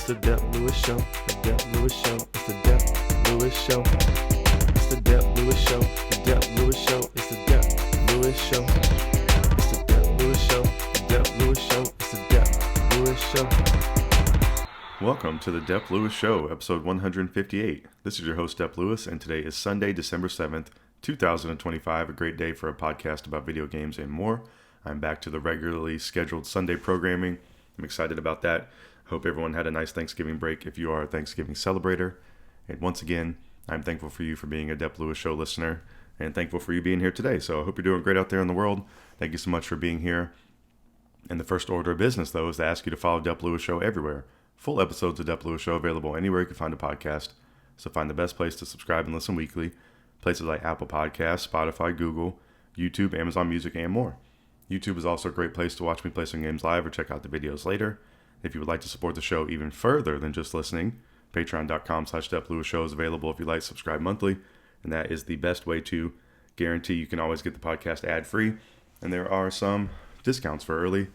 It's the Dep Lewis Show. The Dep Lewis Show. It's the Dep Lewis Show. It's the Dep Lewis Show. The Dep Lewis Show. It's the Dep Lewis Show. It's the Dep Lewis Show. The Dep Lewis Show. It's the Dep Lewis Show. Welcome to the Dep Lewis Show, episode 158. This is your host, Dep Lewis, and today is Sunday, December 7th, 2025. A great day for a podcast about video games and more. I'm back to the regularly scheduled Sunday programming. I'm excited about that. Hope everyone had a nice Thanksgiving break if you are a Thanksgiving celebrator. And once again, I'm thankful for you for being a Dep Lewis Show listener and thankful for you being here today. So I hope you're doing great out there in the world. Thank you so much for being here. And the first order of business, though, is to ask you to follow Dep Lewis Show everywhere. Full episodes of Dep Lewis Show available anywhere you can find a podcast. So find the best place to subscribe and listen weekly. Places like Apple Podcasts, Spotify, Google, YouTube, Amazon Music, and more. YouTube is also a great place to watch me play some games live or check out the videos later. If you would like to support the show even further than just listening, patreon.com/DepLewis Show is available if you like, subscribe monthly, and that is the best way to guarantee you can always get the podcast ad-free. And there are some discounts for early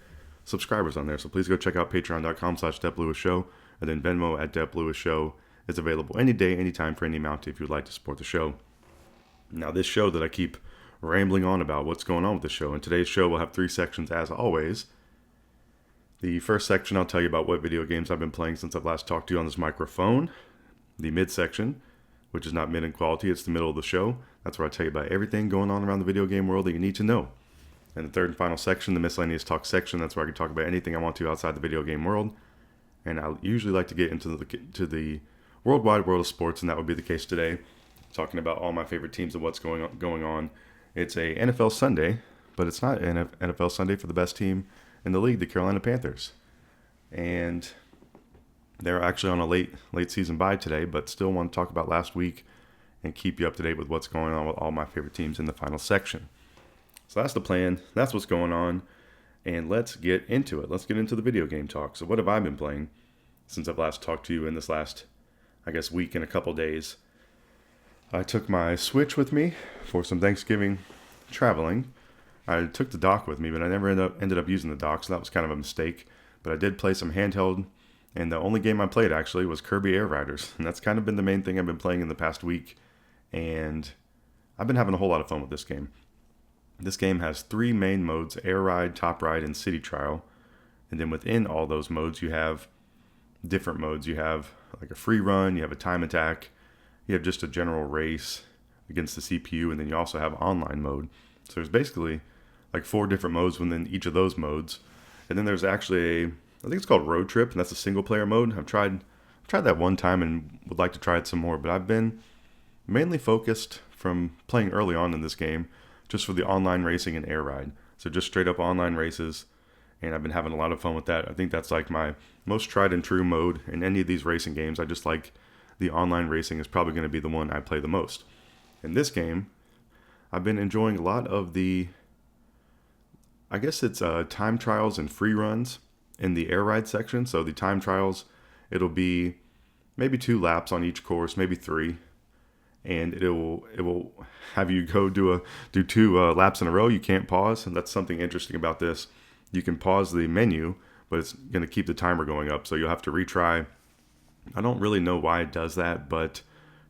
subscribers on there, so please go check out patreon.com/DepLewis Show, and then Venmo at Dep Lewis Show is available any day, anytime for any amount if you'd like to support the show. Now, this show that I keep rambling on about what's going on with the show, and today's show will have three sections as always. The first section, I'll tell you about what video games I've been playing since I've last talked to you on this microphone. The mid section, which is not mid in quality, it's the middle of the show. That's where I tell you about everything going on around the video game world that you need to know. And the third and final section, the Miscellaneous Talk section, that's where I can talk about anything I want to outside the video game world. And I usually like to get into the worldwide world of sports, and that would be the case today. Talking about all my favorite teams and what's going on. It's a NFL Sunday, but it's not an NFL Sunday for the best team in the league, the Carolina Panthers. And they're actually on a late season bye today, but still want to talk about last week and keep you up to date with what's going on with all my favorite teams in the final section. So that's the plan. That's what's going on. And let's get into it. Let's get into the video game talk. So what have I been playing since I've last talked to you in this last, week and a couple days? I took my Switch with me for some Thanksgiving traveling. I took the dock with me, but I never ended up using the dock, so that was kind of a mistake. But I did play some handheld, and the only game I played actually was Kirby Air Riders. And that's kind of been the main thing I've been playing in the past week. And I've been having a whole lot of fun with this game. This game has three main modes: Air Ride, Top Ride, and City Trial. And then within all those modes, you have different modes. You have like a free run, you have a time attack, you have just a general race against the CPU, and then you also have online mode. So there's basically like four different modes within each of those modes. And then there's actually I think it's called Road Trip, and that's a single player mode. I've tried that one time and would like to try it some more, but I've been mainly focused from playing early on in this game just for the online racing and air ride. So just straight up online races, and I've been having a lot of fun with that. I think that's like my most tried and true mode in any of these racing games. I just like the online racing is probably going to be the one I play the most. In this game, I've been enjoying a lot of the, time trials and free runs in the air ride section. So the time trials, it'll be maybe 2 laps on each course, maybe 3. And it will have you go do 2 laps in a row. You can't pause, and that's something interesting about this. You can pause the menu, but it's going to keep the timer going up, so you'll have to retry. I don't really know why it does that, but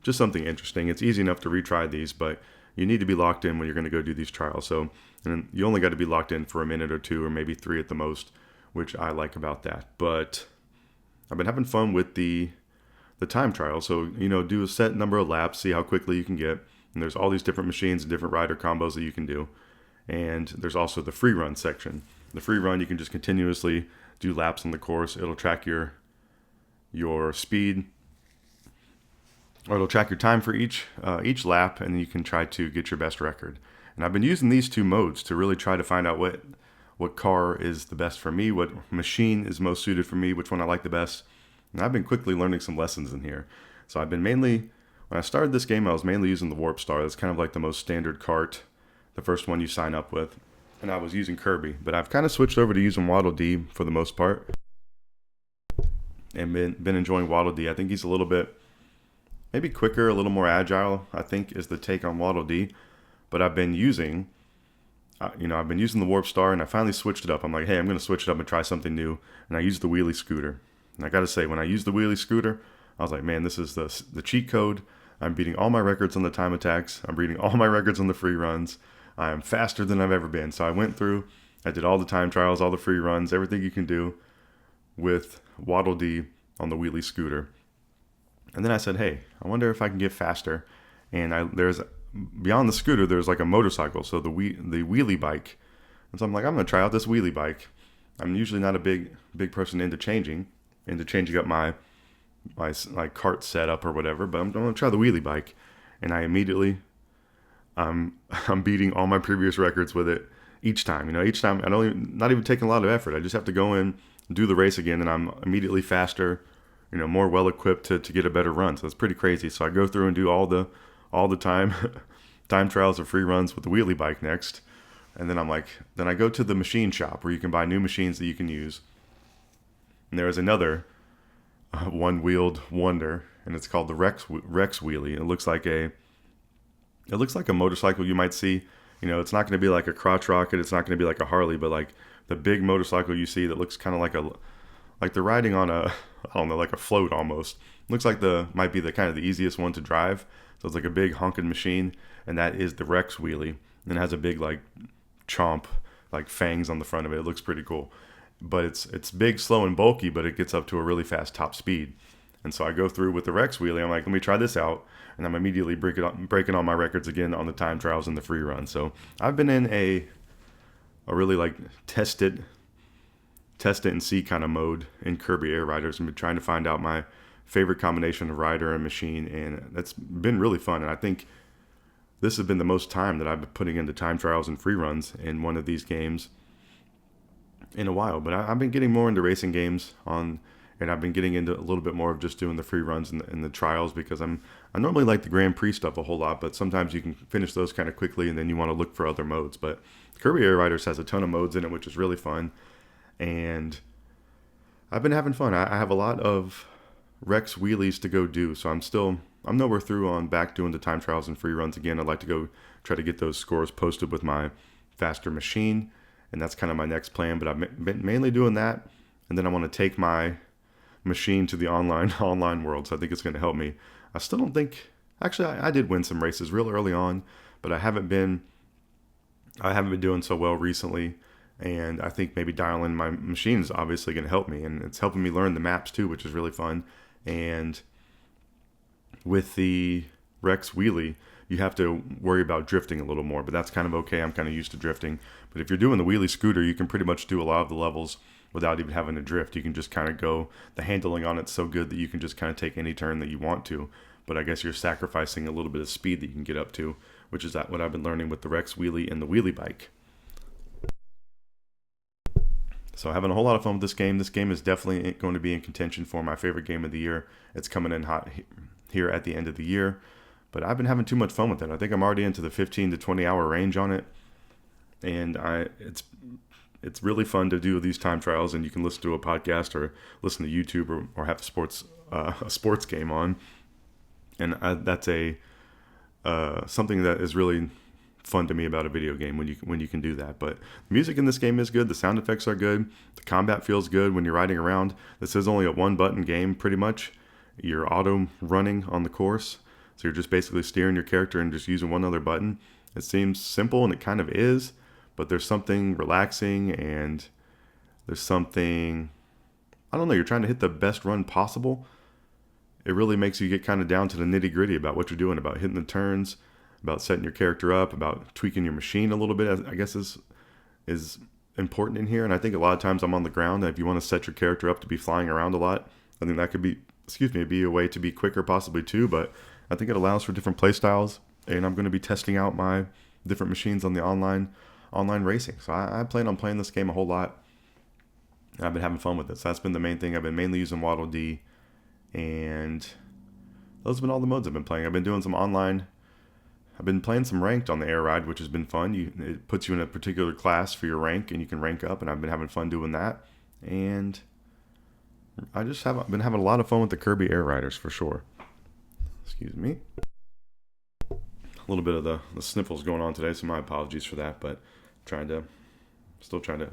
just something interesting. It's easy enough to retry these, but you need to be locked in when you're going to go do these trials. So, and you only got to be locked in for a minute or 2, or maybe 3 at the most, which I like about that. But I've been having fun with the time trial. So, do a set number of laps, see how quickly you can get. And there's all these different machines and different rider combos that you can do. And there's also the free run section. The free run, you can just continuously do laps on the course. It'll track your speed, or it'll track your time for each lap, and you can try to get your best record. And I've been using these 2 modes to really try to find out what car is the best for me, what machine is most suited for me, which one I like the best. And I've been quickly learning some lessons in here. So I've been when I started this game, I was mainly using the Warp Star. That's kind of like the most standard cart, the first one you sign up with. And I was using Kirby, but I've kind of switched over to using Waddle Dee for the most part. And been enjoying Waddle Dee. I think he's a little bit, maybe quicker, a little more agile, I think is the take on Waddle Dee. But I've been using the Warp Star, and I finally switched it up. I'm like, hey, I'm going to switch it up and try something new. And I used the wheelie scooter. And I gotta say, when I used the wheelie scooter, I was like, man, this is the cheat code. I'm beating all my records on the time attacks. I'm beating all my records on the free runs. I am faster than I've ever been. So I went through, I did all the time trials, all the free runs, everything you can do with Waddle Dee on the wheelie scooter. And then I said, hey, I wonder if I can get faster. And there's beyond the scooter, there's like a motorcycle, so the wheelie bike. And so I'm like, I'm gonna try out this wheelie bike. I'm usually not a big person into changing up my like cart setup or whatever, but I'm gonna try the wheelie bike. And I immediately, I'm beating all my previous records with it each time. Each time not even taking a lot of effort. I just have to go in, do the race again, and I'm immediately faster, more well equipped to get a better run. So it's pretty crazy. So I go through and do all the time trials or free runs with the wheelie bike next. And then then I go to the machine shop where you can buy new machines that you can use. And there is another one-wheeled wonder, and it's called the Rex wheelie. It looks like a motorcycle you might see. It's not going to be like a crotch rocket. It's not going to be like a Harley, but like the big motorcycle you see that looks kind of like they're riding on I don't know, like a float almost. Looks like might be the kind of the easiest one to drive. So it's like a big honking machine, and that is the Rex wheelie. And it has a big like chomp, like fangs on the front of it. It looks pretty cool. But it's big, slow, and bulky, but it gets up to a really fast top speed. And so I go through with the Rex wheelie. I'm like, let me try this out. And I'm immediately breaking all my records again on the time trials and the free run. So I've been in a really like test it and see kind of mode in Kirby Air Riders, and been trying to find out my favorite combination of rider and machine. And that's been really fun. And I think this has been the most time that I've been putting into time trials and free runs in one of these games in a while. But I've been getting more into racing games and I've been getting into a little bit more of just doing the free runs and the trials, because I normally like the Grand Prix stuff a whole lot, but sometimes you can finish those kind of quickly and then you want to look for other modes. But Kirby Air Riders has a ton of modes in it, which is really fun. And I've been having fun. I have a lot of Rex wheelies to go do, so I'm nowhere through on back doing the time trials and free runs again. I'd like to go try to get those scores posted with my faster machine, and that's kind of my next plan. But I've been mainly doing that, and then I want to take my machine to the online world. So I think it's going to help me. I still don't think, actually, I did win some races real early on, but I haven't been doing so well recently. And I think maybe dialing my machine is obviously going to help me, and it's helping me learn the maps too, which is really fun. And with the Rex wheelie, you have to worry about drifting a little more, but that's kind of okay. I'm kind of used to drifting. But if you're doing the wheelie scooter, you can pretty much do a lot of the levels without even having to drift. You can just kind of go, the handling on it's so good that you can just kind of take any turn that you want to. But I guess you're sacrificing a little bit of speed that you can get up to, which is what I've been learning with the Rex wheelie and the wheelie bike. So having a whole lot of fun with this game. This game is definitely going to be in contention for my favorite game of the year. It's coming in hot here at the end of the year. But I've been having too much fun with it. I think I'm already into the 15 to 20 hour range on it. And it's really fun to do these time trials, and you can listen to a podcast or listen to YouTube or have a sports game on. And that's something that is really fun to me about a video game when you can do that. But the music in this game is good. The sound effects are good. The combat feels good when you're riding around. This is only a one button game pretty much. You're auto running on the course, so you're just basically steering your character and just using one other button. It seems simple, and it kind of is, but there's something relaxing, and there's something, I don't know, you're trying to hit the best run possible. It really makes you get kind of down to the nitty gritty about what you're doing, about hitting the turns, about setting your character up, about tweaking your machine a little bit, I guess is important in here. And I think a lot of times I'm on the ground, and if you want to set your character up to be flying around a lot, I think that could be a way to be quicker possibly too. But I think it allows for different play styles, and I'm going to be testing out my different machines on the online racing. So I plan on playing this game a whole lot. I've been having fun with it. So that's been the main thing. I've been mainly using Waddle Dee, and those have been all the modes I've been playing. I've been doing some online. I've been playing some ranked on the air ride, which has been fun. It puts you in a particular class for your rank, and you can rank up, and I've been having fun doing that. And I've been having a lot of fun with the Kirby Air Riders for sure. Excuse me. A little bit of the sniffles going on today, so my apologies for that, but still trying to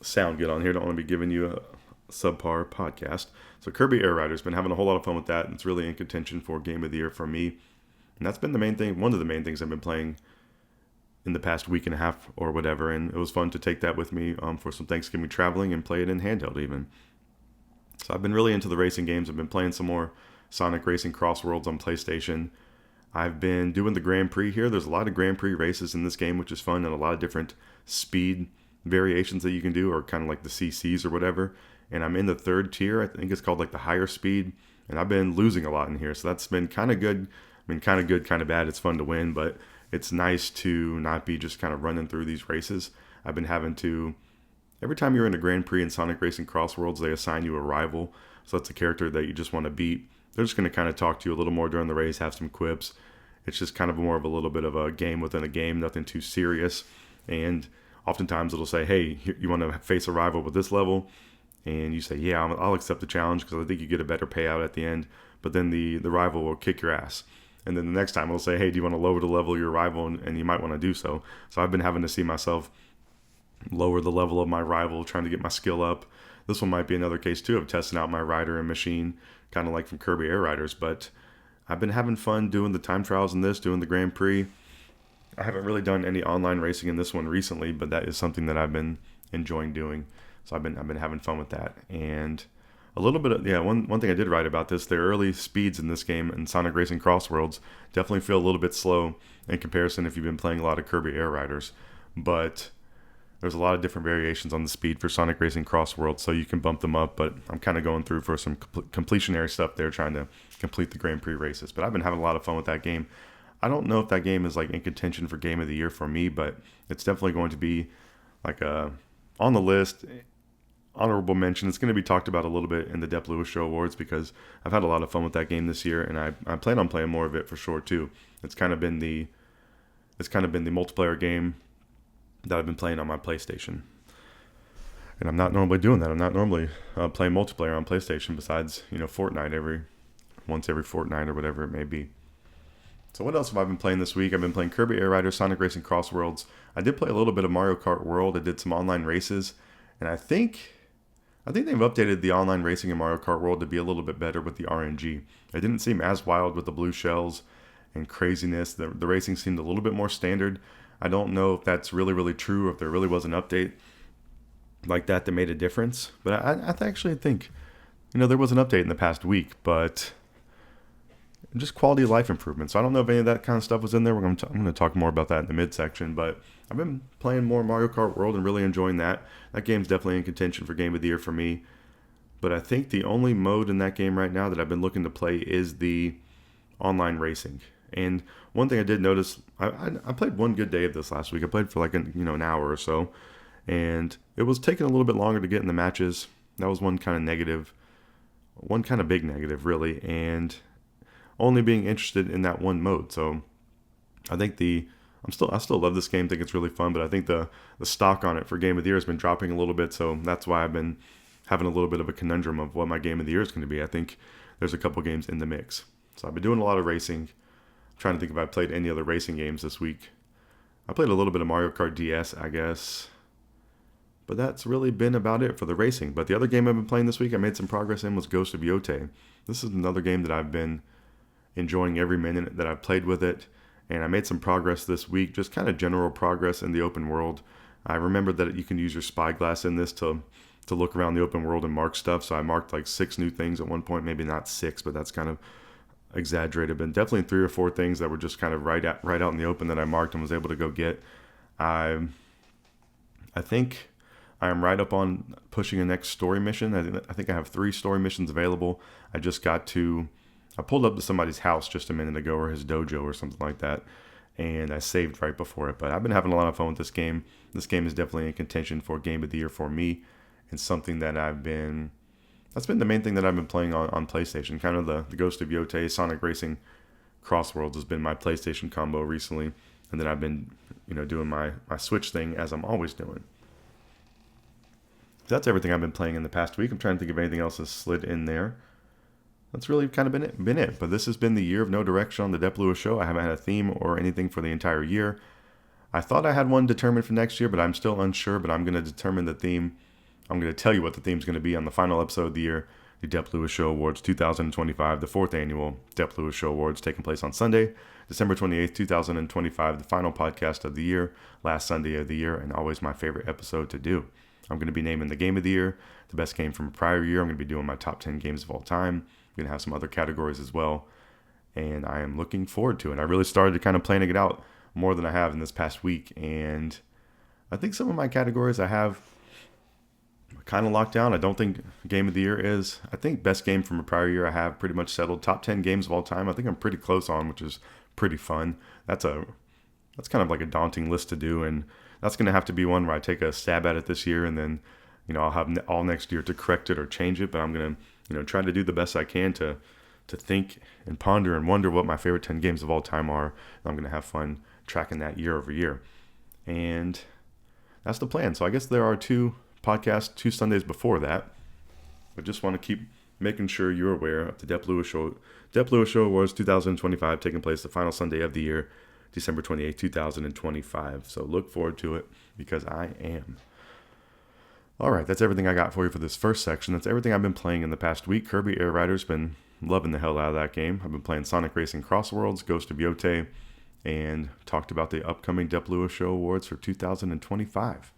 sound good on here. Don't want to be giving you subpar podcast. So Kirby Air Rider's been having a whole lot of fun with that. It's really in contention for Game of the Year for me. And that's been the main thing, one of the main things I've been playing in the past week and a half or whatever. And it was fun to take that with me for some Thanksgiving traveling and play it in handheld even. So I've been really into the racing games. I've been playing some more Sonic Racing CrossWorlds on PlayStation. I've been doing the Grand Prix here. There's a lot of Grand Prix races in this game, which is fun, and a lot of different speed variations that you can do, or kind of like the CCs or whatever. And I'm in the third tier. I think it's called like the higher speed. And I've been losing a lot in here. So that's been kind of good. I mean, kind of good, kind of bad. It's fun to win, but it's nice to not be just kind of running through these races. I've been having to, every time you're in a Grand Prix in Sonic Racing CrossWorlds, they assign you a rival. So that's a character that you just want to beat. They're just going to kind of talk to you a little more during the race, have some quips. It's just kind of more of a little bit of a game within a game, nothing too serious. And oftentimes it'll say, hey, you want to face a rival with this level? And you say, yeah, I'll accept the challenge because I think you get a better payout at the end. But then the rival will kick your ass. And then the next time it'll say, hey, do you want to lower the level of your rival? And you might want to do so. So I've been having to see myself lower the level of my rival, trying to get my skill up. This one might be another case too of testing out my rider and machine, kind of like from Kirby Air Riders. But I've been having fun doing the time trials in this, doing the Grand Prix. I haven't really done any online racing in this one recently, but that is something that I've been enjoying doing. So I've been having fun with that. And a little bit of, one thing I did write about this, the early speeds in this game in Sonic Racing CrossWorlds definitely feel a little bit slow in comparison if you've been playing a lot of Kirby Air Riders. But there's a lot of different variations on the speed for Sonic Racing CrossWorlds, so you can bump them up. But I'm kind of going through for some completionary stuff there, trying to complete the Grand Prix races. But I've been having a lot of fun with that game. I don't know if that game is like in contention for Game of the Year for me, but it's definitely going to be like on the list. Honorable mention. It's going to be talked about a little bit in the Dep Lewis Show Awards because I've had a lot of fun with that game this year, and I plan on playing more of it for sure too. It's kind of been the multiplayer game that I've been playing on my PlayStation, and I'm not normally doing that. I'm not normally playing multiplayer on PlayStation besides Fortnite once every fortnight or whatever it may be. So what else have I been playing this week? I've been playing Kirby Air Rider, Sonic Racing CrossWorlds. I did play a little bit of Mario Kart World. I did some online races, and I think they've updated the online racing in Mario Kart World to be a little bit better with the RNG. It didn't seem as wild with the blue shells and craziness. The racing seemed a little bit more standard. I don't know if that's really, really true, or if there really was an update like that made a difference. But I actually think, there was an update in the past week, but just quality of life improvement. So I don't know if any of that kind of stuff was in there. I'm going to talk more about that in the midsection, but I've been playing more Mario Kart World and really enjoying that. That game's definitely in contention for Game of the Year for me. But I think the only mode in that game right now that I've been looking to play is the online racing. And one thing I did notice, I played one good day of this last week. I played for like an hour or so, and it was taking a little bit longer to get in the matches. That was one kind of big negative really, and only being interested in that one mode. So I think I still love this game, think it's really fun, but I think the stock on it for Game of the Year has been dropping a little bit, so that's why I've been having a little bit of a conundrum of what my Game of the Year is going to be. I think there's a couple games in the mix. So I've been doing a lot of racing. I'm trying to think if I played any other racing games this week. I played a little bit of Mario Kart DS, I guess. But that's really been about it for the racing. But the other game I've been playing this week, I made some progress in, was Ghost of Yotei. This is another game that I've been enjoying every minute that I've played with it. And I made some progress this week, just kind of general progress in the open world. I remembered that you can use your spyglass in this to look around the open world and mark stuff. So I marked like 6 new things at one point, maybe not 6, but that's kind of exaggerated, but definitely 3 or 4 things that were just kind of right out in the open that I marked and was able to go get. I think I am right up on pushing a next story mission. I think I have 3 story missions available. I pulled up to somebody's house just a minute ago, or his dojo or something like that, and I saved right before it. But I've been having a lot of fun with this game. This game is definitely in contention for Game of the Year for me, and something that that's been the main thing that I've been playing on PlayStation. Kind of the Ghost of Yotei, Sonic Racing CrossWorlds has been my PlayStation combo recently, and then I've been doing my Switch thing, as I'm always doing. That's everything I've been playing in the past week. I'm trying to think if anything else has slid in there. That's really kind of been it. But this has been the year of no direction on the Dep Lewis Show. I haven't had a theme or anything for the entire year. I thought I had one determined for next year, but I'm still unsure. But I'm going to determine the theme I'm going to tell you what the theme's going to be on the final episode of the year, the Dep Lewis Show Awards 2025, the 4th annual Dep Lewis Show Awards taking place on Sunday, December 28th, 2025, the final podcast of the year, last Sunday of the year, and always my favorite episode to do. I'm going to be naming the game of the year, the best game from a prior year. I'm going to be doing my top 10 games of all time. I'm going to have some other categories as well, and I am looking forward to it. I really started kind of planning it out more than I have in this past week, and I think some of my categories I have kind of locked down. I don't think game of the year is. I think best game from a prior year I have pretty much settled. Top 10 games of all time I think I'm pretty close on, which is pretty fun. That's kind of like a daunting list to do, and that's going to have to be one where I take a stab at it this year, and then I'll have all next year to correct it or change it. But I'm going to try to do the best I can to think and ponder and wonder what my favorite 10 games of all time are. And I'm going to have fun tracking that year over year, and that's the plan. So I guess there are 2 podcasts 2 Sundays before that. I just want to keep making sure you're aware of the Dep Lewis Show. Dep Lewis Show Awards 2025 taking place the final Sunday of the year, December 28th, 2025. So look forward to it, because I am. All right, that's everything I got for you for this first section. That's everything I've been playing in the past week. Kirby Air Rider's been loving the hell out of that game. I've been playing Sonic Racing CrossWorlds, Ghost of Yotei, and talked about the upcoming Dep Lewis Show Awards for 2025.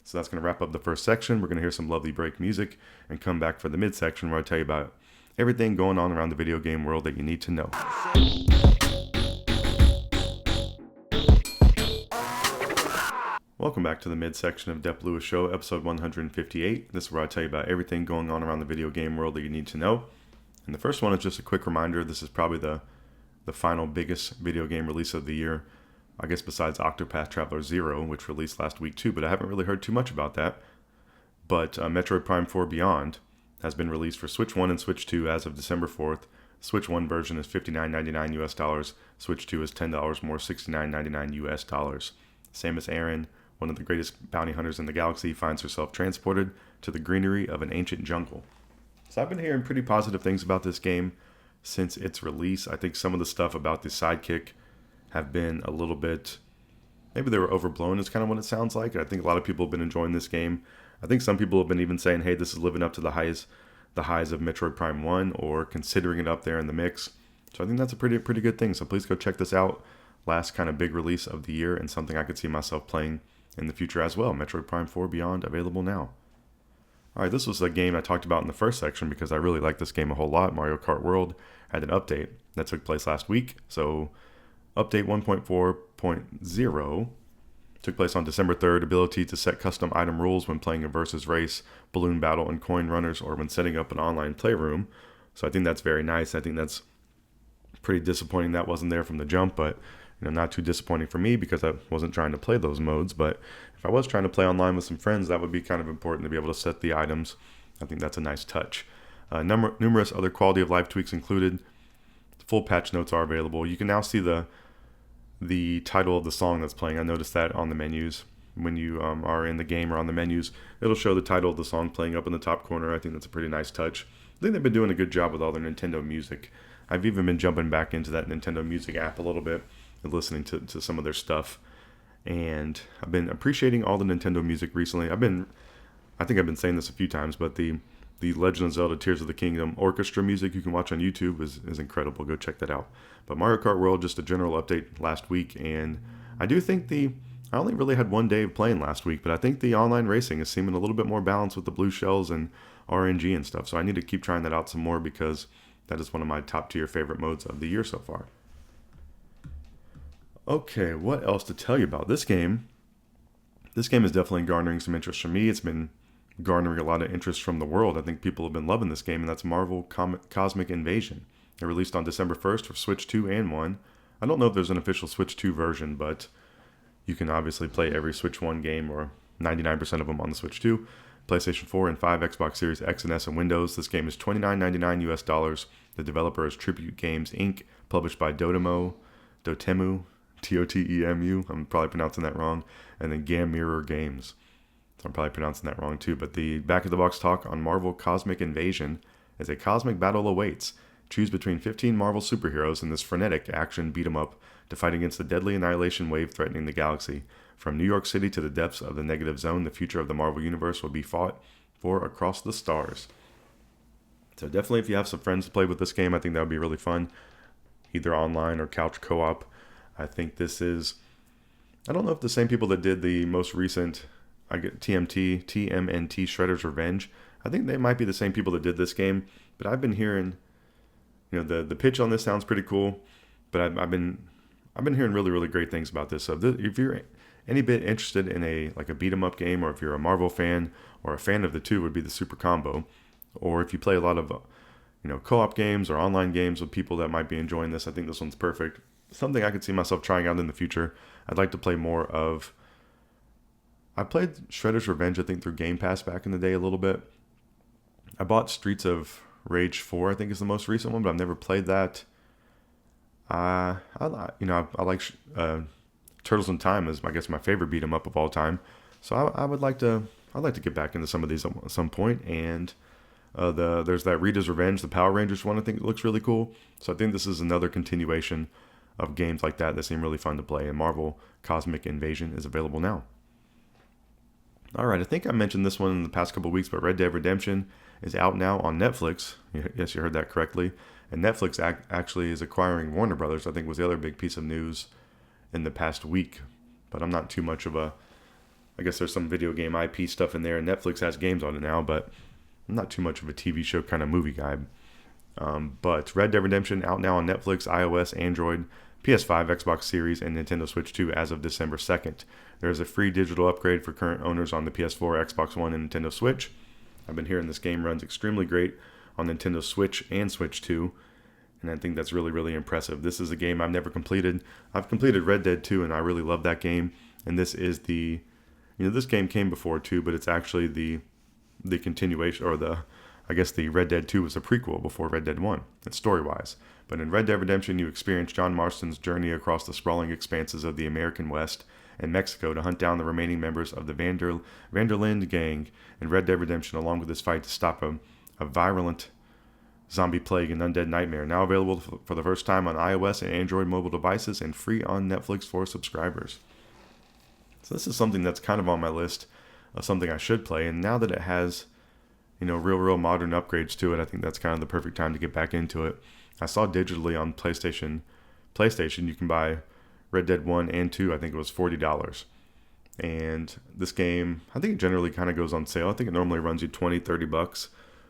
So that's going to wrap up the first section. We're going to hear some lovely break music and come back for the midsection where I tell you about everything going on around the video game world that you need to know. Welcome back to the midsection of Dep Lewis Show, episode 158. This is where I tell you about everything going on around the video game world that you need to know. And the first one is just a quick reminder. This is probably the final biggest video game release of the year, I guess, besides Octopath Traveler 0, which released last week too, but I haven't really heard too much about that. But Metroid Prime 4 Beyond has been released for Switch 1 and Switch 2 as of December 4th. Switch 1 version is $59.99 US dollars. Switch 2 is $10 more, $69.99 US dollars. Samus Aran, one of the greatest bounty hunters in the galaxy, finds herself transported to the greenery of an ancient jungle. So I've been hearing pretty positive things about this game since its release. I think some of the stuff about the sidekick have been a little bit, maybe they were overblown is kind of what it sounds like. I think a lot of people have been enjoying this game. I think some people have been even saying, hey, this is living up to the highs of Metroid Prime 1, or considering it up there in the mix. So I think that's a pretty good thing. So please go check this out. Last kind of big release of the year, and something I could see myself playing in the future as well. Metroid Prime 4 Beyond, available now. Alright, this was a game I talked about in the first section because I really like this game a whole lot. Mario Kart World had an update that took place last week. So update 1.4.0 took place on December 3rd. Ability to set custom item rules when playing a versus race, balloon battle, and coin runners, or when setting up an online playroom. So I think that's very nice. I think that's pretty disappointing that wasn't there from the jump, but not too disappointing for me because I wasn't trying to play those modes. But if I was trying to play online with some friends, that would be kind of important to be able to set the items. I think that's a nice touch. Numerous other quality of life tweaks included. Full patch notes are available. You can now see the title of the song that's playing. I noticed that on the menus. When you are in the game or on the menus, it'll show the title of the song playing up in the top corner. I think that's a pretty nice touch. I think they've been doing a good job with all their Nintendo music. I've even been jumping back into that Nintendo Music app a little bit and listening to some of their stuff. And I've been appreciating all the Nintendo music recently. I think I've been saying this a few times, but the Legend of Zelda Tears of the Kingdom orchestra music you can watch on YouTube is incredible. Go check that out. But Mario Kart World, just a general update last week, and I do think I only really had one day of playing last week, but I think the online racing is seeming a little bit more balanced with the blue shells and RNG and stuff. So I need to keep trying that out some more because that is one of my top tier favorite modes of the year so far. Okay, what else to tell you about this game? This game is definitely garnering some interest from me. It's been garnering a lot of interest from the world. I think people have been loving this game, and that's Marvel Cosmic Invasion. It released on December 1st for Switch 2 and 1. I don't know if there's an official Switch 2 version, but you can obviously play every Switch 1 game, or 99% of them on the Switch 2. PlayStation 4 and 5, Xbox Series X and S, and Windows. This game is $29.99 US dollars. The developer is Tribute Games Inc., published by Dotemu, Totemu. I'm probably pronouncing that wrong. And then Mirror Games. So I'm probably pronouncing that wrong too. But the back-of-the-box talk on Marvel Cosmic Invasion is a cosmic battle awaits. Choose between 15 Marvel superheroes in this frenetic action beat-em-up to fight against the deadly annihilation wave threatening the galaxy. From New York City to the depths of the negative zone, the future of the Marvel Universe will be fought for across the stars. So definitely, if you have some friends to play with this game, I think that would be really fun, either online or couch co-op. I think this is, I don't know if the same people that did the most recent, TMNT Shredder's Revenge, I think they might be the same people that did this game, but I've been hearing, the pitch on this sounds pretty cool, but I've been hearing really, really great things about this. So if you're any bit interested in a beat 'em up game, or if you're a Marvel fan or a fan of the two, would be the super combo. Or if you play a lot of co-op games or online games with people that might be enjoying this, I think this one's perfect. Something I could see myself trying out in the future. I'd like to play more of. I played Shredder's Revenge, I think, through Game Pass back in the day a little bit. I bought Streets of Rage 4, I think is the most recent one, but I've never played that. I like Turtles in Time is, I guess, my favorite beat 'em up of all time. So I'd like to get back into some of these at some point. And there's that Rita's Revenge, the Power Rangers one. I think it looks really cool. So I think this is another continuation of games like that seem really fun to play. And Marvel Cosmic Invasion is available now. All right, I think I mentioned this one in the past couple of weeks, but Red Dead Redemption is out now on Netflix. Yes, you heard that correctly. And Netflix actually is acquiring Warner Brothers, I think was the other big piece of news in the past week. But I'm not too much of I guess there's some video game IP stuff in there, and Netflix has games on it now, but I'm not too much of a TV show kind of movie guy. But Red Dead Redemption out now on Netflix, iOS, Android, PS5, Xbox Series, and Nintendo Switch 2 as of December 2nd. There is a free digital upgrade for current owners on the PS4, Xbox One, and Nintendo Switch. I've been hearing this game runs extremely great on Nintendo Switch and Switch 2, and I think that's really, really impressive. This is a game I've never completed. I've completed Red Dead 2, and I really love that game. And this is this game came before 2, but it's actually the continuation, or the Red Dead 2 was a prequel before Red Dead 1, it's story-wise. But in Red Dead Redemption, you experience John Marston's journey across the sprawling expanses of the American West and Mexico to hunt down the remaining members of the Vanderlinde gang in Red Dead Redemption, along with his fight to stop a virulent zombie plague and undead nightmare. Now available for the first time on iOS and Android mobile devices, and free on Netflix for subscribers. So this is something that's kind of on my list of something I should play, and now that it has real modern upgrades to it, I think that's kind of the perfect time to get back into it. I saw digitally on PlayStation you can buy Red Dead 1 and 2, I think it was $40. And this game, I think it generally kind of goes on sale. I think it normally runs you $20-$30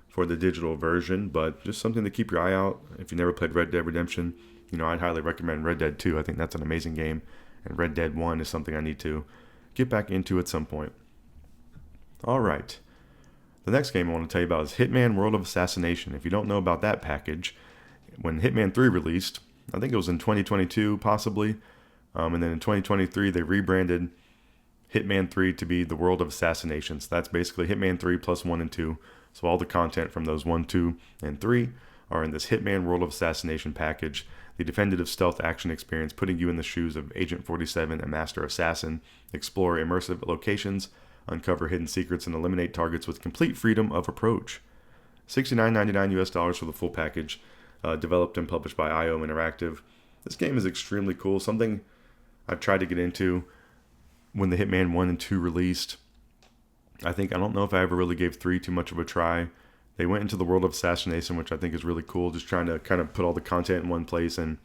for the digital version, but just something to keep your eye out. If you never played Red Dead Redemption, I'd highly recommend Red Dead 2. I think that's an amazing game, and Red Dead 1 is something I need to get back into at some point. All right. The next game I want to tell you about is Hitman World of Assassination. If you don't know about that package, when Hitman 3 released, I think it was in 2022 possibly, and then in 2023 they rebranded Hitman 3 to be the World of Assassination. So that's basically Hitman 3 plus 1 and 2. So all the content from those 1, 2, and 3 are in this Hitman World of Assassination package, the definitive stealth action experience putting you in the shoes of Agent 47, a master assassin. Explore immersive locations, uncover hidden secrets, and eliminate targets with complete freedom of approach. $69.99 for the full package, developed and published by IO Interactive. This game is extremely cool, something I've tried to get into when the Hitman 1 and 2 released. I don't know if I ever really gave 3 too much of a try. They went into the World of Assassination, which I think is really cool, just trying to kind of put all the content in one place and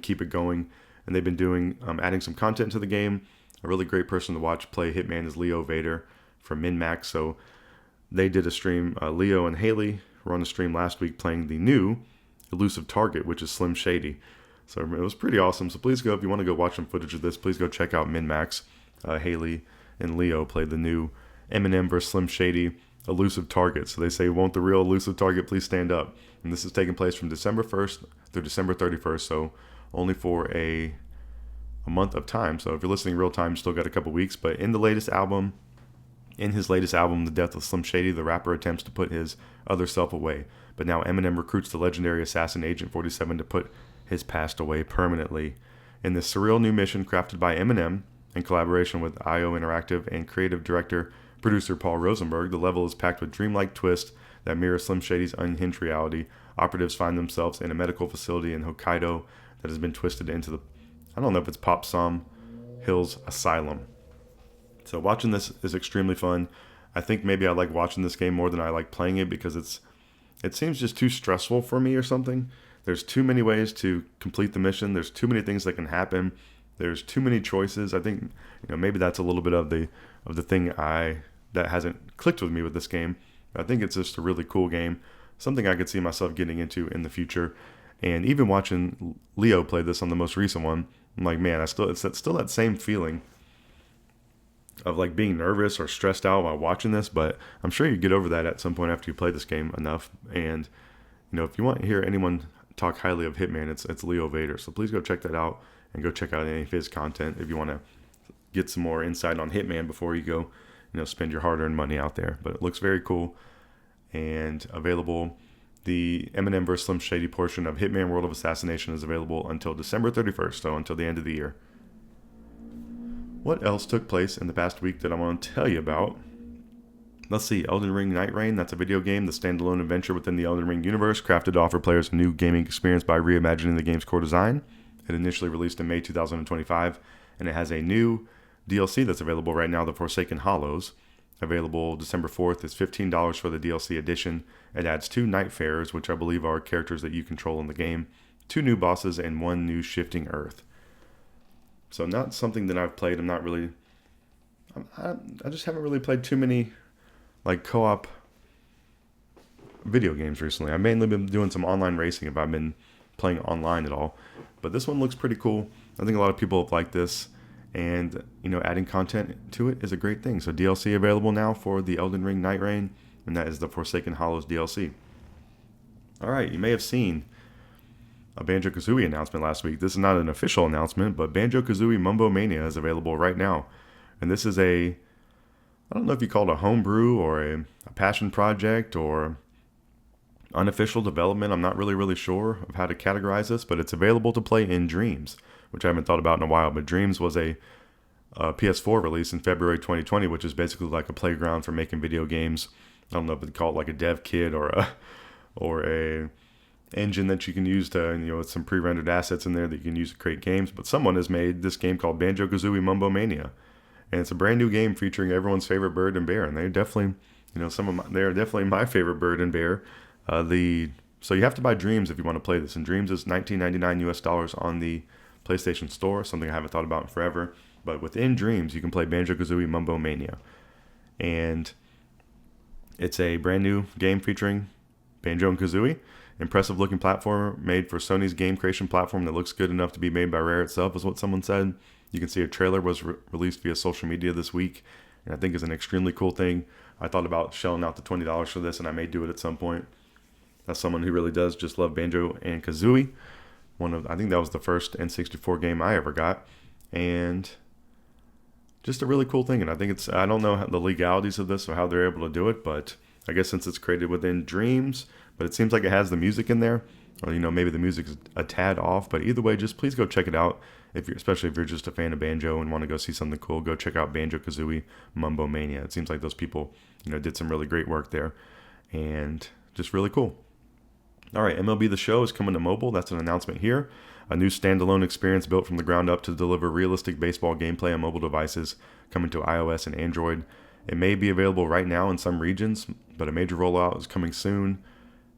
keep it going. And they've been doing, adding some content to the game. A really great person to watch play Hitman is Leo Vader from MinMax. So they did a stream. Leo and Haley were on the stream last week playing the new elusive target, which is Slim Shady. So it was pretty awesome. So please go, if you want to go watch some footage of this, please go check out MinMax. Haley and Leo played the new Eminem vs. Slim Shady elusive target. So they say, won't the real elusive target please stand up? And this is taking place from December 1st through December 31st. So only for a month of time. So if you're listening real time, you still got a couple weeks. But in his latest album, The Death of Slim Shady, the rapper attempts to put his other self away. But now Eminem recruits the legendary assassin Agent 47 to put his past away permanently. In this surreal new mission crafted by Eminem in collaboration with IO Interactive and creative producer Paul Rosenberg, the level is packed with dreamlike twists that mirror Slim Shady's unhinged reality. Operatives find themselves in a medical facility in Hokkaido that has been twisted into I don't know if it's Pop Som Hills Asylum. So watching this is extremely fun. I think maybe I like watching this game more than I like playing it because it seems just too stressful for me or something. There's too many ways to complete the mission. There's too many things that can happen. There's too many choices. I think maybe that's a little bit of the thing that hasn't clicked with me with this game. I think it's just a really cool game, something I could see myself getting into in the future. And even watching Leo play this on the most recent one, I'm like, man, it's still that same feeling of like being nervous or stressed out while watching this. But I'm sure you get over that at some point after you play this game enough. And if you want to hear anyone talk highly of Hitman, it's Leo Vader. So please go check that out and go check out any of his content if you want to get some more insight on Hitman before you go, spend your hard-earned money out there. But it looks very cool and available. The Eminem vs. Slim Shady portion of Hitman World of Assassination is available until December 31st, so until the end of the year. What else took place in the past week that I want to tell you about? Let's see, Elden Ring Nightreign, that's a video game, the standalone adventure within the Elden Ring universe, crafted to offer players a new gaming experience by reimagining the game's core design. It initially released in May 2025, and it has a new DLC that's available right now, The Forsaken Hollows. Available December 4th. It's $15 for the DLC edition. It adds 2 Nightfarers, which I believe are characters that you control in the game, 2 new bosses, and 1 new shifting earth. So not something that I've played. I just haven't really played too many like co-op video games recently. I've mainly been doing some online racing if I've been playing online at all. But this one looks pretty cool. I think a lot of people have liked this. And, adding content to it is a great thing. So DLC available now for the Elden Ring Nightreign, and that is the Forsaken Hollows DLC. All right, you may have seen a Banjo-Kazooie announcement last week. This is not an official announcement, but Banjo-Kazooie Mumbomania is available right now. And this is I don't know if you call it a homebrew or a passion project or unofficial development. I'm not really sure of how to categorize this, but it's available to play in Dreams, which I haven't thought about in a while. But Dreams was a PS4 release in February 2020, which is basically like a playground for making video games. I don't know if they'd call it like a dev kit or a engine that you can use to, with some pre-rendered assets in there that you can use to create games. But someone has made this game called Banjo-Kazooie Mumbomania, and it's a brand new game featuring everyone's favorite bird and bear. And they're definitely, they're definitely my favorite bird and bear. So you have to buy Dreams if you want to play this, and Dreams is $19.99 US on the PlayStation Store, something I haven't thought about in forever. But within Dreams, you can play Banjo-Kazooie Mumbomania. And it's a brand new game featuring Banjo and Kazooie. Impressive looking platformer made for Sony's game creation platform that looks good enough to be made by Rare itself, is what someone said. You can see a trailer was released via social media this week, and I think is an extremely cool thing. I thought about shelling out the $20 for this, and I may do it at some point. That's someone who really does just love Banjo and Kazooie. I think that was the first N64 game I ever got, and just a really cool thing. And I think I don't know the legalities of this or how they're able to do it, but I guess since it's created within Dreams, but it seems like it has the music in there, or maybe the music's a tad off. But either way, just please go check it out. Especially if you're just a fan of Banjo and want to go see something cool, go check out Banjo-Kazooie Mumbomania. It seems like those people, did some really great work there, and just really cool. All right, MLB The Show is coming to mobile. That's an announcement here. A new standalone experience built from the ground up to deliver realistic baseball gameplay on mobile devices, coming to iOS and Android. It may be available right now in some regions, but a major rollout is coming soon.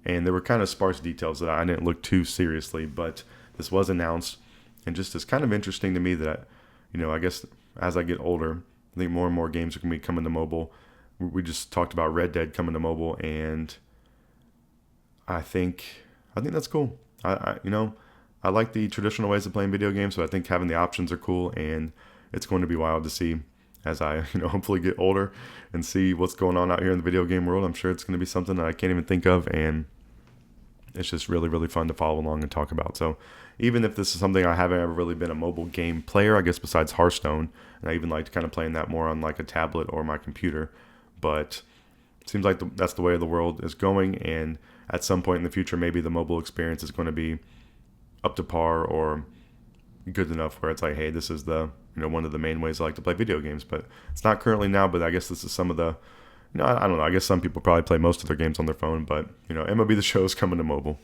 And there were kind of sparse details that I didn't look too seriously, but this was announced. And just it's kind of interesting to me that, I guess as I get older, I think more and more games are going to be coming to mobile. We just talked about Red Dead coming to mobile, and I think that's cool. I like the traditional ways of playing video games, so I think having the options are cool, and it's going to be wild to see as I, hopefully get older and see what's going on out here in the video game world. I'm sure it's going to be something that I can't even think of, and it's just really fun to follow along and talk about. So even if this is something I haven't ever really been a mobile game player, I guess besides Hearthstone, and I even like to kind of playing that more on like a tablet or my computer, but it seems like that's the way the world is going, and at some point in the future, maybe the mobile experience is going to be up to par or good enough where it's like, hey, this is the one of the main ways I like to play video games. But it's not currently now, but I guess this is some of the I don't know, I guess some people probably play most of their games on their phone, but MLB The Show is coming to mobile.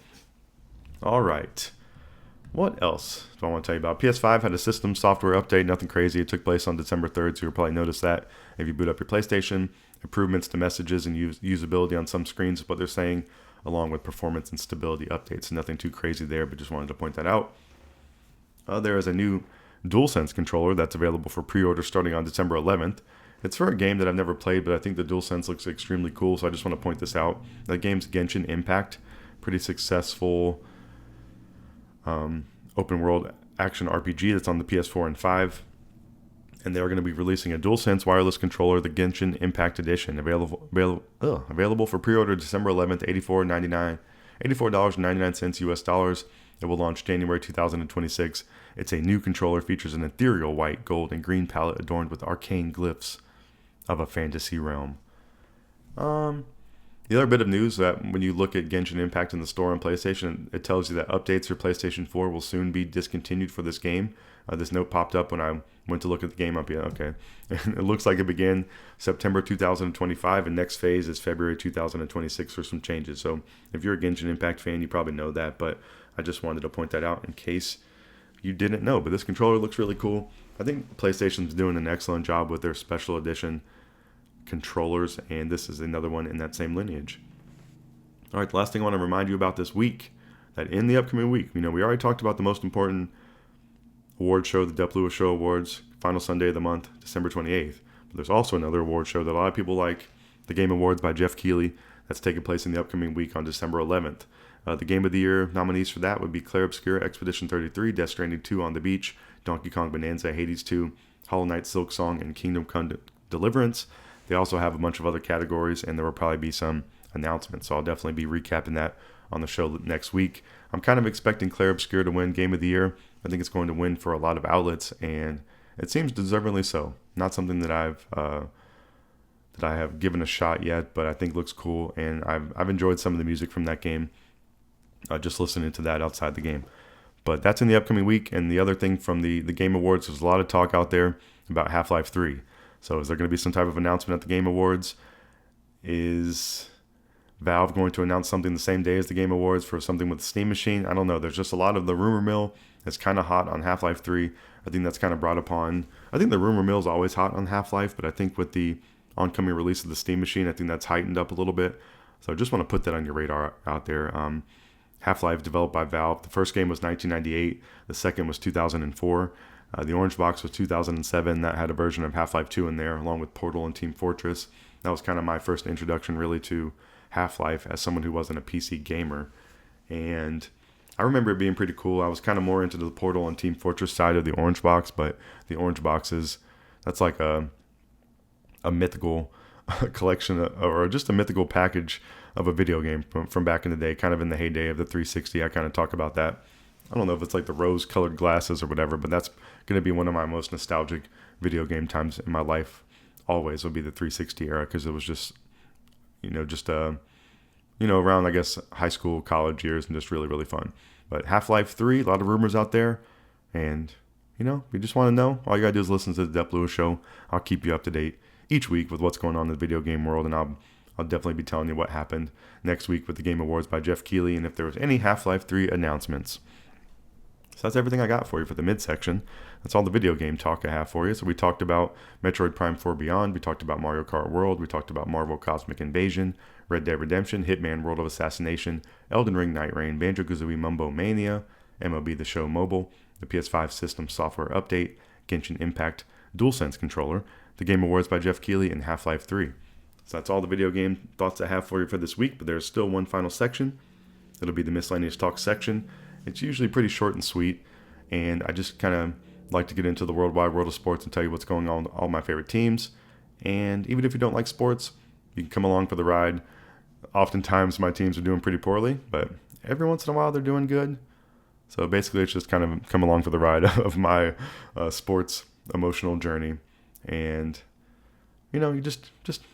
All right, What else do I want to tell you about? PS5 had a system software update, nothing crazy. It took place on December 3rd, so you'll probably notice that if you boot up your PlayStation. Improvements to messages and usability on some screens is what they're saying, along with performance and stability updates. Nothing too crazy there, but just wanted to point that out. There is a new DualSense controller that's available for pre-order starting on December 11th. It's for a game that I've never played, but I think the DualSense looks extremely cool, so I just want to point this out. That game's Genshin Impact, pretty successful open world action RPG that's on the PS4 and 5. And they're going to be releasing a DualSense wireless controller, the Genshin Impact Edition, available for pre-order December 11th, $84.99 US dollars. It will launch January 2026. It's a new controller, features an ethereal white, gold, and green palette adorned with arcane glyphs of a fantasy realm. The other bit of news that when you look at Genshin Impact in the store on PlayStation, it tells you that updates for PlayStation 4 will soon be discontinued for this game. This note popped up when I went to look at the game up. Yeah, okay. It looks like it began September 2025, and next phase is February 2026 for some changes. So if you're a Genshin Impact fan, you probably know that, but I just wanted to point that out in case you didn't know. But this controller looks really cool. I think PlayStation's doing an excellent job with their special edition controllers, and this is another one in that same lineage. All right, the last thing I want to remind you about this week, that in the upcoming week, we already talked about the most important award show, the Dep Lewis Show Awards, final Sunday of the month, December 28th. But there's also another award show that a lot of people like, the Game Awards by Geoff Keighley, that's taking place in the upcoming week on December 11th. The Game of the Year nominees for that would be Clair Obscur, Expedition 33, Death Stranding 2 on the Beach, Donkey Kong Bonanza, Hades 2, Hollow Knight Silk Song, and Kingdom Come Deliverance. They also have a bunch of other categories, and there will probably be some announcements, so I'll definitely be recapping that on the show next week. I'm kind of expecting Clair Obscur to win Game of the Year. I think it's going to win for a lot of outlets, and it seems deservingly so. Not something that I have given a shot yet, but I think looks cool, and I've enjoyed some of the music from that game. Just listening to that outside the game. But that's in the upcoming week, and the other thing from the Game Awards, there's a lot of talk out there about Half-Life 3. So is there going to be some type of announcement at the Game Awards? Is Valve going to announce something the same day as the Game Awards for something with the Steam Machine? I don't know. There's just a lot of the rumor mill is kind of hot on Half-Life 3. I think that's kind of brought upon... I think the rumor mill is always hot on Half-Life, but I think with the oncoming release of the Steam Machine, I think that's heightened up a little bit. So I just want to put that on your radar out there. Half-Life developed by Valve. The first game was 1998. The second was 2004. The Orange Box was 2007. That had a version of Half-Life 2 in there, along with Portal and Team Fortress. That was kind of my first introduction, really, to Half-Life as someone who wasn't a PC gamer. And I remember it being pretty cool. I was kind of more into the Portal and Team Fortress side of the Orange Box, but the Orange Box that's like a mythical collection, or just a mythical package of a video game from back in the day, kind of in the heyday of the 360. I kind of talk about that. I don't know if it's like the rose-colored glasses or whatever, but that's going to be one of my most nostalgic video game times in my life. Always will be the 360 era, because it was just, around, I guess, high school, college years, and just really, really fun. But Half-Life 3, a lot of rumors out there, and, we just want to know. All you got to do is listen to the Dep Lewis Show. I'll keep you up to date each week with what's going on in the video game world, and I'll definitely be telling you what happened next week with the Game Awards by Geoff Keighley, and if there was any Half-Life 3 announcements. So that's everything I got for you for the midsection. That's all the video game talk I have for you. So we talked about Metroid Prime 4 Beyond. We talked about Mario Kart World. We talked about Marvel Cosmic Invasion, Red Dead Redemption, Hitman World of Assassination, Elden Ring Nightreign, Banjo Kazooie Mumbomania, MLB The Show Mobile, the PS5 system software update, Genshin Impact, DualSense controller, the Game Awards by Geoff Keighley, and Half-Life 3. So that's all the video game thoughts I have for you for this week, but there's still one final section. It'll be the Miscellaneous Talk section. It's usually pretty short and sweet, and I just kind of like to get into the worldwide world of sports and tell you what's going on with all my favorite teams. And even if you don't like sports, you can come along for the ride. Oftentimes my teams are doing pretty poorly, but every once in a while they're doing good. So basically it's just kind of come along for the ride of my sports emotional journey. And, you just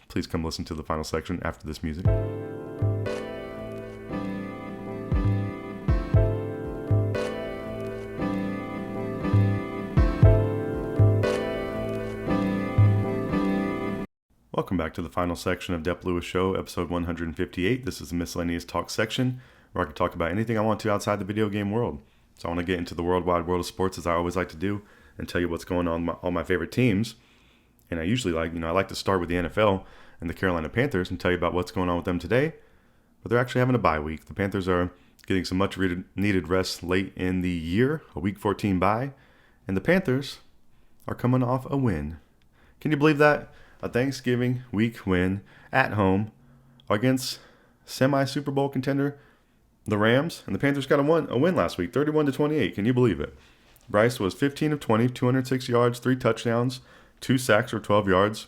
please come listen to the final section after this music. Welcome back to the final section of Dep Lewis Show, episode 158. This is the Miscellaneous Talk section, where I can talk about anything I want to outside the video game world. So I want to get into the worldwide world of sports, as I always like to do, and tell you what's going on with all my favorite teams. And I usually I like to start with the NFL and the Carolina Panthers and tell you about what's going on with them today. But they're actually having a bye week. The Panthers are getting some much needed rest late in the year, a Week 14 bye. And the Panthers are coming off a win. Can you believe that? A Thanksgiving week win at home against semi-Super Bowl contender, the Rams. And the Panthers got a win last week, 31-28. Can you believe it? Bryce was 15 of 20, 206 yards, 3 touchdowns, 2 sacks or 12 yards.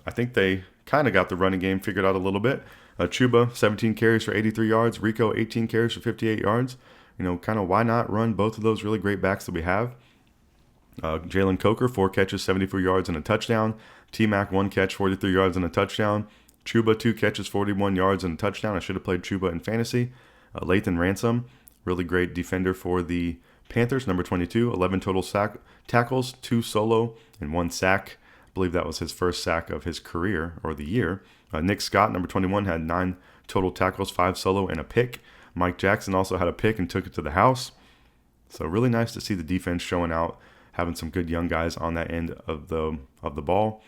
I think they kind of got the running game figured out a little bit. Chuba, 17 carries for 83 yards. Rico, 18 carries for 58 yards. Kind of why not run both of those really great backs that we have? Jalen Coker, 4 catches, 74 yards and a touchdown. T-Mac, 1 catch, 43 yards and a touchdown. Chuba, 2 catches, 41 yards and a touchdown. I should have played Chuba in fantasy. Lathan Ransom, really great defender for the Panthers, number 22, 11 total tackles, 2 solo, and 1 sack. I believe that was his first sack of his career or the year. Nick Scott, number 21, had 9 total tackles, 5 solo, and a pick. Mike Jackson also had a pick and took it to the house. So really nice to see the defense showing out, having some good young guys on that end of the ball.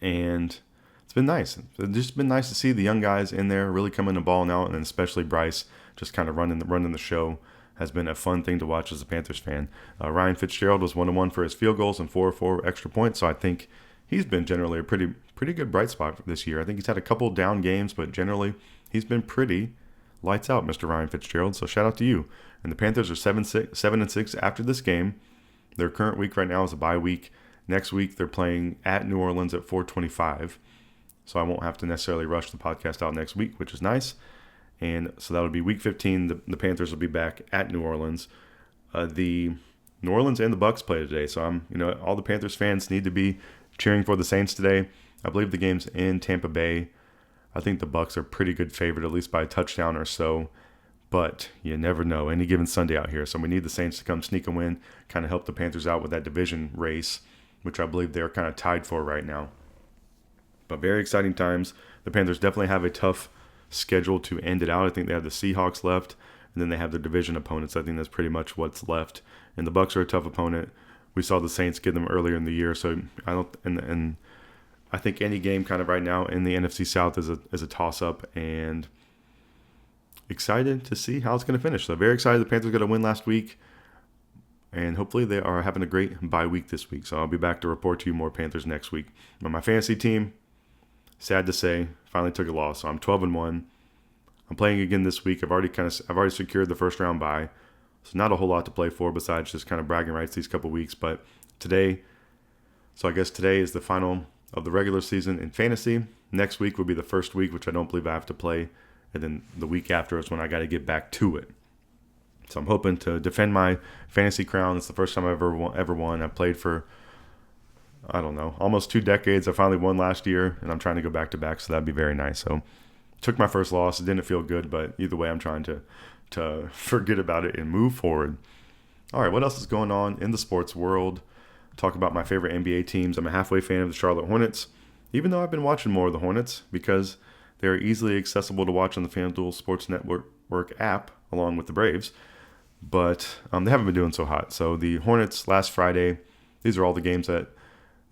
And it's been nice. It's just been nice to see the young guys in there really coming to ball now, and especially Bryce just kind of running the show. Has been a fun thing to watch as a Panthers fan. Ryan Fitzgerald was 1-1 for his field goals and 4-4 extra points, so I think he's been generally a pretty good bright spot this year. I think he's had a couple down games, but generally he's been pretty lights out, Mr. Ryan Fitzgerald. So shout out to you. And the Panthers are 7-6 after this game. Their current week right now is a bye week. Next week they're playing at New Orleans at 4:25. So I won't have to necessarily rush the podcast out next week, which is nice. And so that'll be week 15. The Panthers will be back at New Orleans. The New Orleans and the Bucks play today. So all the Panthers fans need to be cheering for the Saints today. I believe the game's in Tampa Bay. I think the Bucks are pretty good favorite, at least by a touchdown or so. But you never know. Any given Sunday out here. So we need the Saints to come sneak a win, kind of help the Panthers out with that division race, which I believe they're kind of tied for right now. But very exciting times. The Panthers definitely have a tough schedule to end it out. I think they have the Seahawks left, and then they have the division opponents. I think that's pretty much what's left. And the Bucks are a tough opponent. We saw the Saints get them earlier in the year, so I don't. And I think any game kind of right now in the NFC South is a toss-up, and excited to see how it's going to finish. So very excited. The Panthers got a win last week, and hopefully they are having a great bye week this week. So I'll be back to report to you more Panthers next week. But my fantasy team, sad to say, finally took a loss. So I'm 12-1. I'm playing again this week. I've already secured the first round bye. So not a whole lot to play for besides just kind of bragging rights these couple weeks. But today is the final of the regular season in fantasy. Next week will be the first week, which I don't believe I have to play. And then the week after is when I got to get back to it. So I'm hoping to defend my fantasy crown. It's the first time I've ever won. I played for, I don't know, almost 2 decades. I finally won last year, and I'm trying to go back-to-back, so that'd be very nice. So took my first loss. It didn't feel good, but either way, I'm trying to forget about it and move forward. All right, what else is going on in the sports world? Talk about my favorite NBA teams. I'm a halfway fan of the Charlotte Hornets, even though I've been watching more of the Hornets because they're easily accessible to watch on the FanDuel Sports Network app, along with the Braves. But they haven't been doing so hot. So the Hornets last Friday, these are all the games that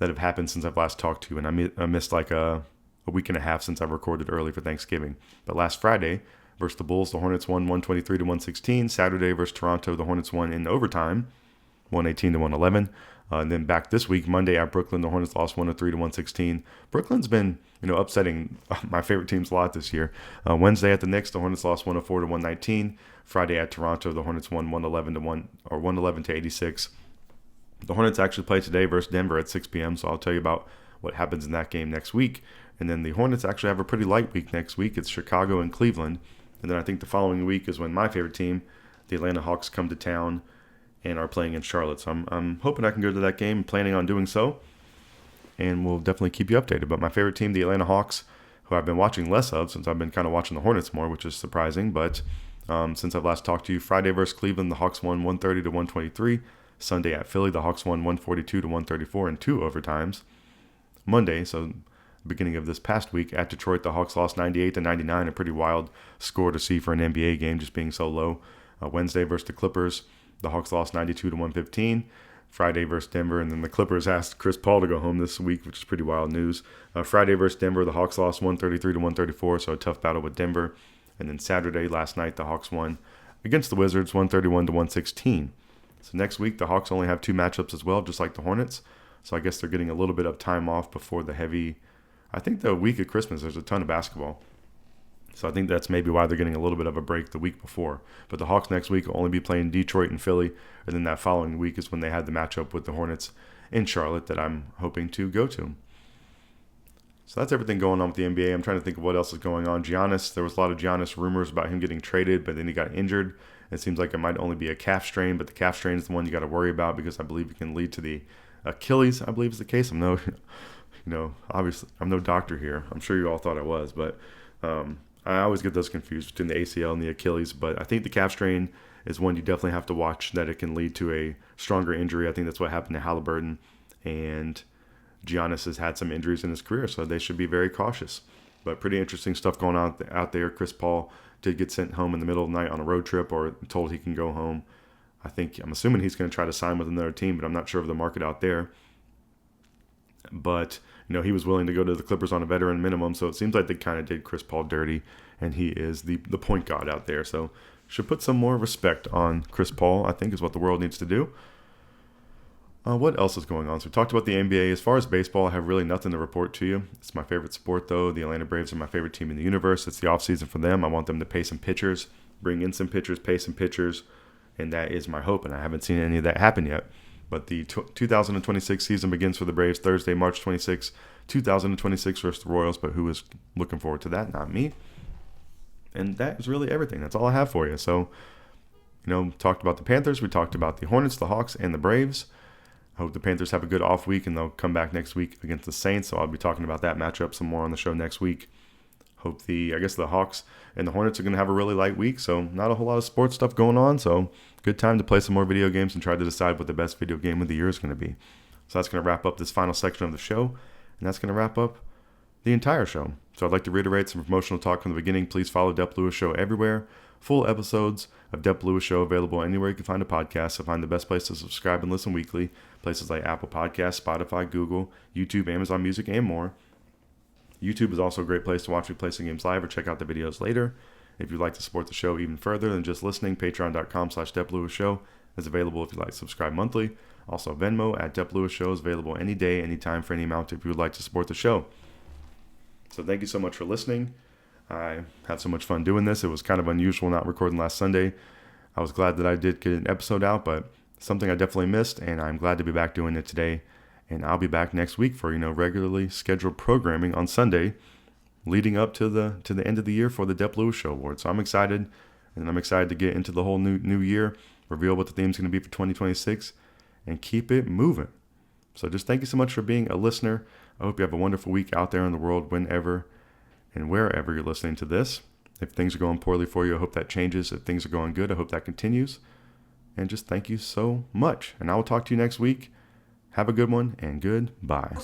have happened since I've last talked to you. And I missed like a week and a half since I recorded early for Thanksgiving. But last Friday versus the Bulls, the Hornets won 123-116. Saturday versus Toronto, the Hornets won in overtime, 118-111. And then back this week, Monday at Brooklyn, the Hornets lost 103-116. Brooklyn's been, upsetting my favorite teams a lot this year. Wednesday at the Knicks, the Hornets lost 104-119. Friday at Toronto, the Hornets won 111-86. The Hornets actually play today versus Denver at 6 p.m., so I'll tell you about what happens in that game next week. And then the Hornets actually have a pretty light week next week. It's Chicago and Cleveland. And then I think the following week is when my favorite team, the Atlanta Hawks, come to town and are playing in Charlotte. So I'm hoping I can go to that game, planning on doing so. And we'll definitely keep you updated. But my favorite team, the Atlanta Hawks, who I've been watching less of since I've been kind of watching the Hornets more, which is surprising. But since I've last talked to you, Friday versus Cleveland, the Hawks won 130-123. Sunday at Philly, the Hawks won 142-134 in 2 overtimes. Monday, so beginning of this past week, at Detroit, the Hawks lost 98-99, a pretty wild score to see for an NBA game, just being so low. Wednesday versus the Clippers, the Hawks lost 92-115. Friday versus Denver, and then the Clippers asked Chris Paul to go home this week, which is pretty wild news. Friday versus Denver, the Hawks lost 133-134, so a tough battle with Denver. And then Saturday, last night, the Hawks won against the Wizards 131-116. So next week, the Hawks only have 2 matchups as well, just like the Hornets. So I guess they're getting a little bit of time off before the heavy, I think the week of Christmas, there's a ton of basketball. So I think that's maybe why they're getting a little bit of a break the week before. But the Hawks next week will only be playing Detroit and Philly. And then that following week is when they had the matchup with the Hornets in Charlotte that I'm hoping to go to. So that's everything going on with the NBA. I'm trying to think of what else is going on. Giannis, there was a lot of Giannis rumors about him getting traded, but then he got injured. It seems like it might only be a calf strain, but the calf strain is the one you got to worry about because I believe it can lead to the Achilles, I believe is the case. I'm obviously, I'm no doctor here. I'm sure you all thought I was, but I always get those confused between the ACL and the Achilles, but I think the calf strain is one you definitely have to watch, that it can lead to a stronger injury. I think that's what happened to Halliburton, and Giannis has had some injuries in his career, so they should be very cautious. But pretty interesting stuff going on out there. Chris Paul did get sent home in the middle of the night on a road trip, or told he can go home. I'm assuming he's going to try to sign with another team, but I'm not sure of the market out there. But he was willing to go to the Clippers on a veteran minimum, so it seems like they kind of did Chris Paul dirty, and he is the point guard out there. So should put some more respect on Chris Paul, I think, is what the world needs to do. What else is going on? So we talked about the NBA. As far as baseball, I have really nothing to report to you. It's my favorite sport, though. The Atlanta Braves are my favorite team in the universe. It's the offseason for them. I want them to pay some pitchers, bring in some pitchers, pay some pitchers, and that is my hope, and I haven't seen any of that happen yet. But the 2026 season begins for the Braves Thursday, March 26, 2026 versus the Royals. But who is looking forward to that? Not me. And that is really everything. That's all I have for you. So, talked about the Panthers. We talked about the Hornets, the Hawks, and the Braves. I hope the Panthers have a good off week, and they'll come back next week against the Saints. So I'll be talking about that matchup some more on the show next week. Hope the Hawks and the Hornets are going to have a really light week, so not a whole lot of sports stuff going on. So good time to play some more video games and try to decide what the best video game of the year is going to be. So that's going to wrap up this final section of the show, and that's going to wrap up the entire show. So I'd like to reiterate some promotional talk from the beginning. Please follow Dep Lewis Show everywhere. Full episodes of Dep Lewis Show available anywhere you can find a podcast. So find the best place to subscribe and listen weekly. Places like Apple Podcasts, Spotify, Google, YouTube, Amazon Music, and more. YouTube is also a great place to watch me play some games live or check out the videos later. If you'd like to support the show even further than just listening, patreon.com/Dep Lewis Show is available if you'd like to subscribe monthly. Also, Venmo at Dep Lewis Show is available any day, anytime, for any amount if you would like to support the show. So thank you so much for listening. I had so much fun doing this. It was kind of unusual not recording last Sunday. I was glad that I did get an episode out, but something I definitely missed, and I'm glad to be back doing it today. And I'll be back next week for, regularly scheduled programming on Sunday, leading up to the end of the year for the Dep Lewis Show Award. So I'm excited, and I'm excited to get into the whole new year, reveal what the theme's going to be for 2026, and keep it moving. So just thank you so much for being a listener. I hope you have a wonderful week out there in the world, whenever and wherever you're listening to this. If things are going poorly for you, I hope that changes. If things are going good, I hope that continues. And just thank you so much. And I will talk to you next week. Have a good one, and goodbye.